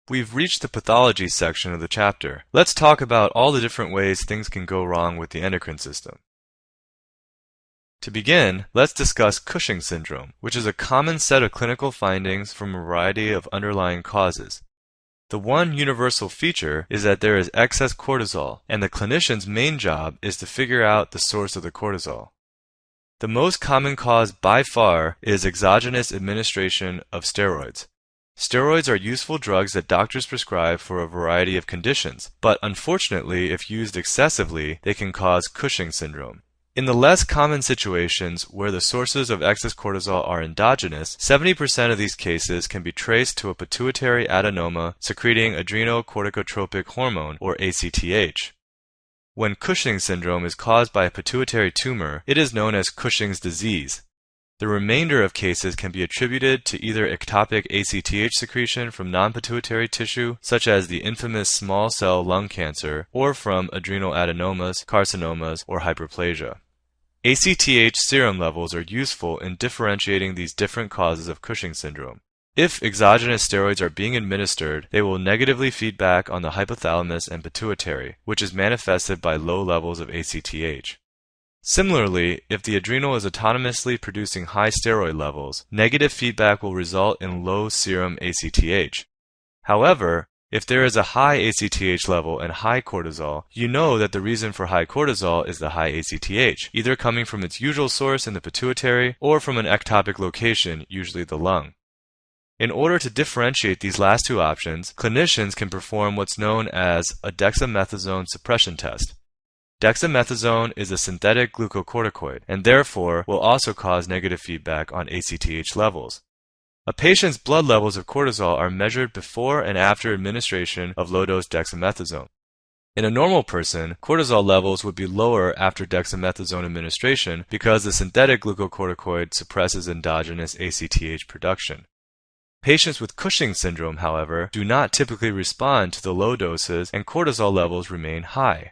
We've reached the pathology section of the chapter. Let's talk about all the different ways things can go wrong with the endocrine system. To begin, let's discuss Cushing's syndrome, which is a common set of clinical findings from a variety of underlying causes. The one universal feature is that there is excess cortisol, and the clinician's main job is to figure out the source of the cortisol. The most common cause by far is exogenous administration of steroids. Steroids are useful drugs that doctors prescribe for a variety of conditions, but unfortunately, if used excessively, they can cause Cushing's syndrome. In the less common situations where the sources of excess cortisol are endogenous, 70% of these cases can be traced to a pituitary adenoma secreting adrenocorticotropic hormone, or ACTH. When Cushing's syndrome is caused by a pituitary tumor, it is known as Cushing's disease. The remainder of cases can be attributed to either ectopic ACTH secretion from non-pituitary tissue, such as the infamous small cell lung cancer, or from adrenal adenomas, carcinomas, or hyperplasia. ACTH serum levels are useful in differentiating these different causes of Cushing's syndrome. If exogenous steroids are being administered, they will negatively feed back on the hypothalamus and pituitary, which is manifested by low levels of ACTH. Similarly, if the adrenal is autonomously producing high steroid levels, negative feedback will result in low serum ACTH. However, if there is a high ACTH level and high cortisol, you know that the reason for high cortisol is the high ACTH, either coming from its usual source in the pituitary or from an ectopic location, usually the lung. In order to differentiate these last two options, clinicians can perform what's known as a dexamethasone suppression test. Dexamethasone is a synthetic glucocorticoid and therefore will also cause negative feedback on ACTH levels. A patient's blood levels of cortisol are measured before and after administration of low-dose dexamethasone. In a normal person, cortisol levels would be lower after dexamethasone administration because the synthetic glucocorticoid suppresses endogenous ACTH production. Patients with Cushing's syndrome, however, do not typically respond to the low doses and cortisol levels remain high.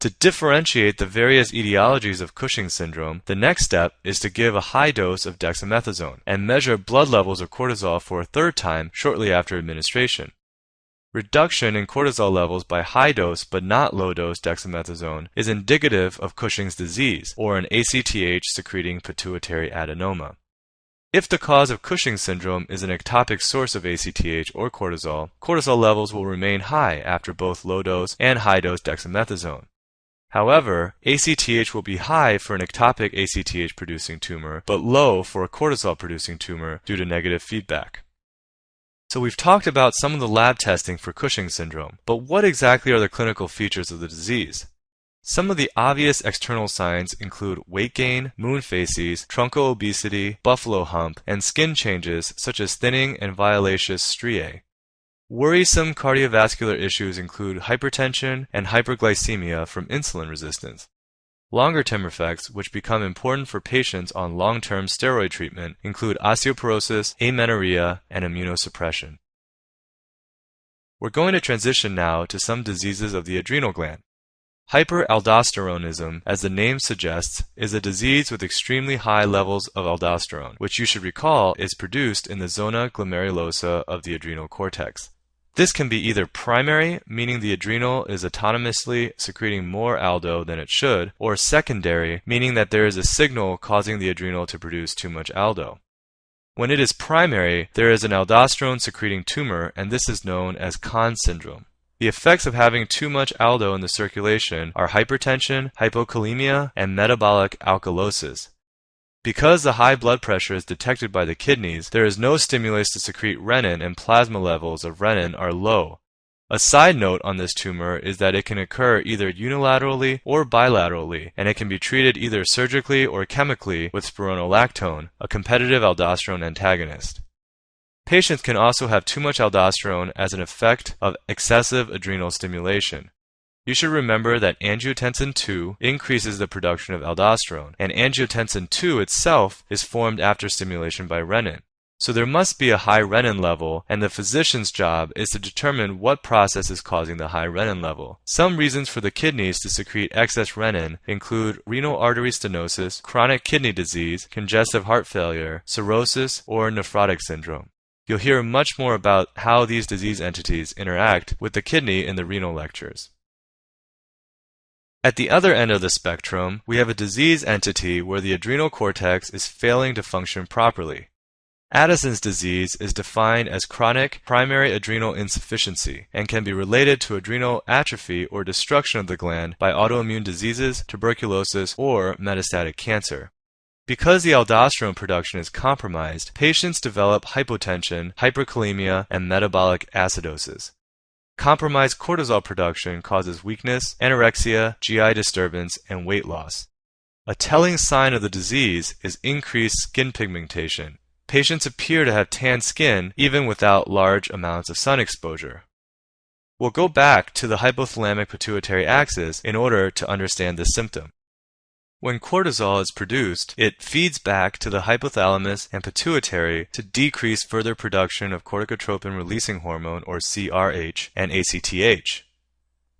To differentiate the various etiologies of Cushing's syndrome, the next step is to give a high dose of dexamethasone and measure blood levels of cortisol for a third time shortly after administration. Reduction in cortisol levels by high dose but not low dose dexamethasone is indicative of Cushing's disease or an ACTH secreting pituitary adenoma. If the cause of Cushing's syndrome is an ectopic source of ACTH or cortisol, cortisol levels will remain high after both low dose and high dose dexamethasone. However, ACTH will be high for an ectopic ACTH-producing tumor, but low for a cortisol-producing tumor due to negative feedback. So we've talked about some of the lab testing for Cushing's syndrome, but what exactly are the clinical features of the disease? Some of the obvious external signs include weight gain, moon phases, truncal obesity, buffalo hump, and skin changes such as thinning and violaceous striae. Worrisome cardiovascular issues include hypertension and hyperglycemia from insulin resistance. Longer-term effects, which become important for patients on long-term steroid treatment, include osteoporosis, amenorrhea, and immunosuppression. We're going to transition now to some diseases of the adrenal gland. Hyperaldosteronism, as the name suggests, is a disease with extremely high levels of aldosterone, which you should recall is produced in the zona glomerulosa of the adrenal cortex. This can be either primary, meaning the adrenal is autonomously secreting more aldo than it should, or secondary, meaning that there is a signal causing the adrenal to produce too much aldo. When it is primary, there is an aldosterone secreting tumor, and this is known as Conn syndrome. The effects of having too much aldo in the circulation are hypertension, hypokalemia, and metabolic alkalosis. Because the high blood pressure is detected by the kidneys, there is no stimulus to secrete renin and plasma levels of renin are low. A side note on this tumor is that it can occur either unilaterally or bilaterally, and it can be treated either surgically or chemically with spironolactone, a competitive aldosterone antagonist. Patients can also have too much aldosterone as an effect of excessive adrenal stimulation. You should remember that angiotensin II increases the production of aldosterone, and angiotensin II itself is formed after stimulation by renin. So there must be a high renin level, and the physician's job is to determine what process is causing the high renin level. Some reasons for the kidneys to secrete excess renin include renal artery stenosis, chronic kidney disease, congestive heart failure, cirrhosis, or nephrotic syndrome. You'll hear much more about how these disease entities interact with the kidney in the renal lectures. At the other end of the spectrum, we have a disease entity where the adrenal cortex is failing to function properly. Addison's disease is defined as chronic primary adrenal insufficiency and can be related to adrenal atrophy or destruction of the gland by autoimmune diseases, tuberculosis, or metastatic cancer. Because the aldosterone production is compromised, patients develop hypotension, hyperkalemia, and metabolic acidosis. Compromised cortisol production causes weakness, anorexia, GI disturbance, and weight loss. A telling sign of the disease is increased skin pigmentation. Patients appear to have tan skin even without large amounts of sun exposure. We'll go back to the hypothalamic pituitary axis in order to understand this symptom. When cortisol is produced, it feeds back to the hypothalamus and pituitary to decrease further production of corticotropin-releasing hormone, or CRH, and ACTH.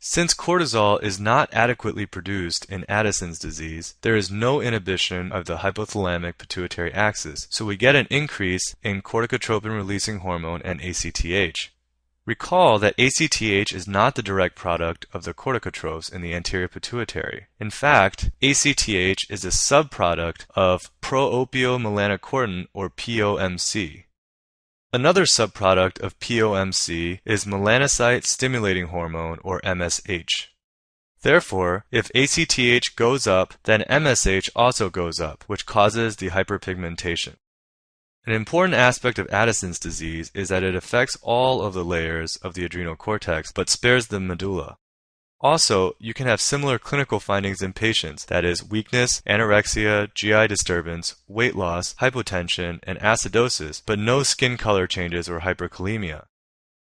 Since cortisol is not adequately produced in Addison's disease, there is no inhibition of the hypothalamic pituitary axis, so we get an increase in corticotropin-releasing hormone and ACTH. Recall that ACTH is not the direct product of the corticotropes in the anterior pituitary. In fact, ACTH is a subproduct of pro-opiomelanocortin, or POMC. Another subproduct of POMC is melanocyte-stimulating hormone, or MSH. Therefore, if ACTH goes up, then MSH also goes up, which causes the hyperpigmentation. An important aspect of Addison's disease is that it affects all of the layers of the adrenal cortex but spares the medulla. Also, you can have similar clinical findings in patients, that is, weakness, anorexia, GI disturbance, weight loss, hypotension, and acidosis, but no skin color changes or hyperkalemia.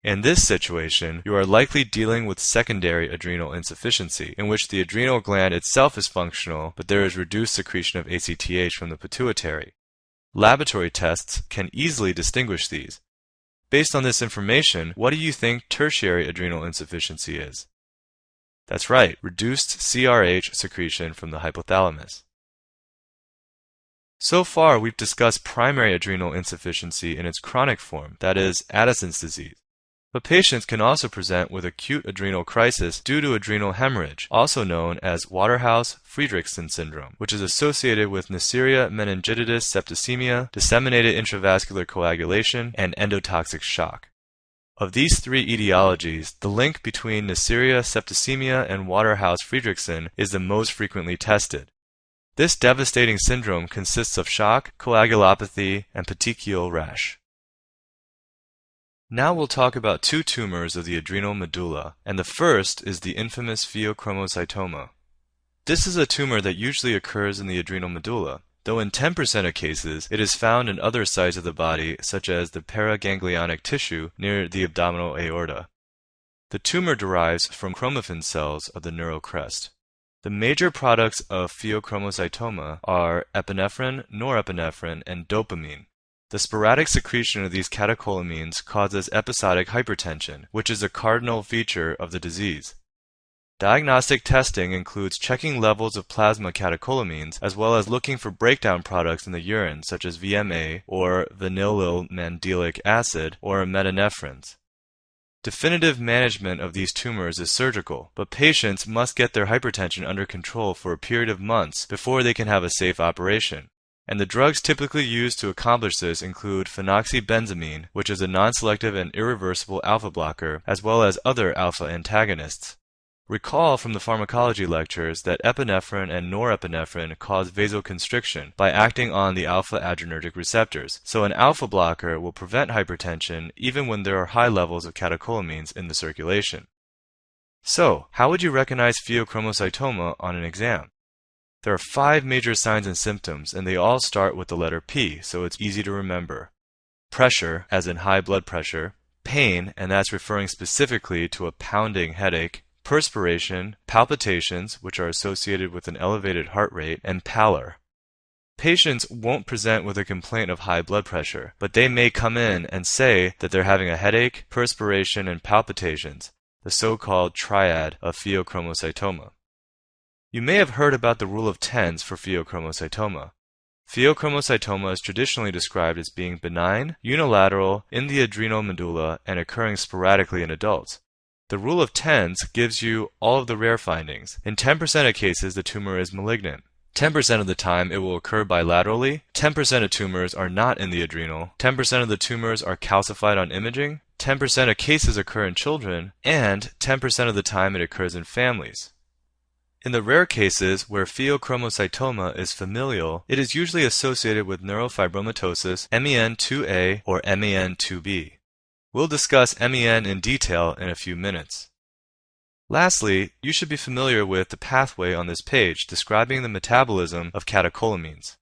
In this situation, you are likely dealing with secondary adrenal insufficiency, in which the adrenal gland itself is functional, but there is reduced secretion of ACTH from the pituitary. Laboratory tests can easily distinguish these. Based on this information, what do you think tertiary adrenal insufficiency is? That's right, reduced CRH secretion from the hypothalamus. So far, we've discussed primary adrenal insufficiency in its chronic form, that is, Addison's disease. But patients can also present with acute adrenal crisis due to adrenal hemorrhage, also known as Waterhouse-Friderichsen syndrome, which is associated with Neisseria meningitidis septicemia, disseminated intravascular coagulation, and endotoxic shock. Of these three etiologies, the link between Neisseria septicemia and Waterhouse-Friderichsen is the most frequently tested. This devastating syndrome consists of shock, coagulopathy, and petechial rash. Now we'll talk about two tumors of the adrenal medulla, and the first is the infamous pheochromocytoma. This is a tumor that usually occurs in the adrenal medulla, though in 10% of cases it is found in other sites of the body, such as the paraganglionic tissue near the abdominal aorta. The tumor derives from chromaffin cells of the neural crest. The major products of pheochromocytoma are epinephrine, norepinephrine, and dopamine. The sporadic secretion of these catecholamines causes episodic hypertension, which is a cardinal feature of the disease. Diagnostic testing includes checking levels of plasma catecholamines as well as looking for breakdown products in the urine such as VMA or vanillylmandelic acid or metanephrines. Definitive management of these tumors is surgical, but patients must get their hypertension under control for a period of months before they can have a safe operation. And the drugs typically used to accomplish this include phenoxybenzamine, which is a non-selective and irreversible alpha blocker, as well as other alpha antagonists. Recall from the pharmacology lectures that epinephrine and norepinephrine cause vasoconstriction by acting on the alpha adrenergic receptors, so an alpha blocker will prevent hypertension even when there are high levels of catecholamines in the circulation. So, how would you recognize pheochromocytoma on an exam? There are 5 major signs and symptoms, and they all start with the letter P, so it's easy to remember. Pressure, as in high blood pressure, pain, and that's referring specifically to a pounding headache, perspiration, palpitations, which are associated with an elevated heart rate, and pallor. Patients won't present with a complaint of high blood pressure, but they may come in and say that they're having a headache, perspiration, and palpitations, the so-called triad of pheochromocytoma. You may have heard about the rule of tens for pheochromocytoma. Pheochromocytoma is traditionally described as being benign, unilateral, in the adrenal medulla, and occurring sporadically in adults. The rule of tens gives you all of the rare findings. In 10% of cases, the tumor is malignant. 10% of the time it will occur bilaterally, 10% of tumors are not in the adrenal, 10% of the tumors are calcified on imaging, 10% of cases occur in children, and 10% of the time it occurs in families. In the rare cases where pheochromocytoma is familial, it is usually associated with neurofibromatosis, MEN2A or MEN2B. We'll discuss MEN in detail in a few minutes. Lastly, you should be familiar with the pathway on this page describing the metabolism of catecholamines.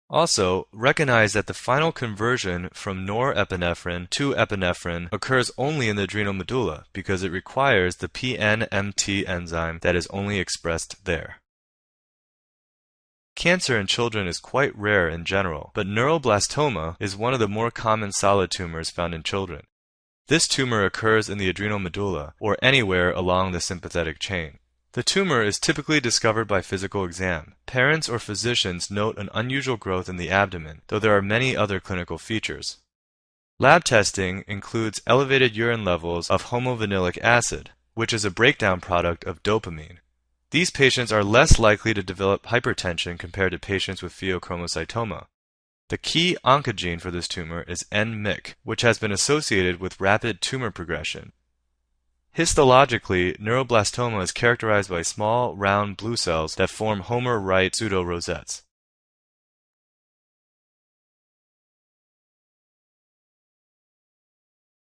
Also, recognize that the final conversion from norepinephrine to epinephrine occurs only in the adrenal medulla because it requires the PNMT enzyme that is only expressed there. Cancer in children is quite rare in general, but neuroblastoma is one of the more common solid tumors found in children. This tumor occurs in the adrenal medulla, or anywhere along the sympathetic chain. The tumor is typically discovered by physical exam. Parents or physicians note an unusual growth in the abdomen, though there are many other clinical features. Lab testing includes elevated urine levels of homovanillic acid, which is a breakdown product of dopamine. These patients are less likely to develop hypertension compared to patients with pheochromocytoma. The key oncogene for this tumor is N-MYC, which has been associated with rapid tumor progression. Histologically, neuroblastoma is characterized by small, round blue cells that form Homer-Wright pseudorosettes.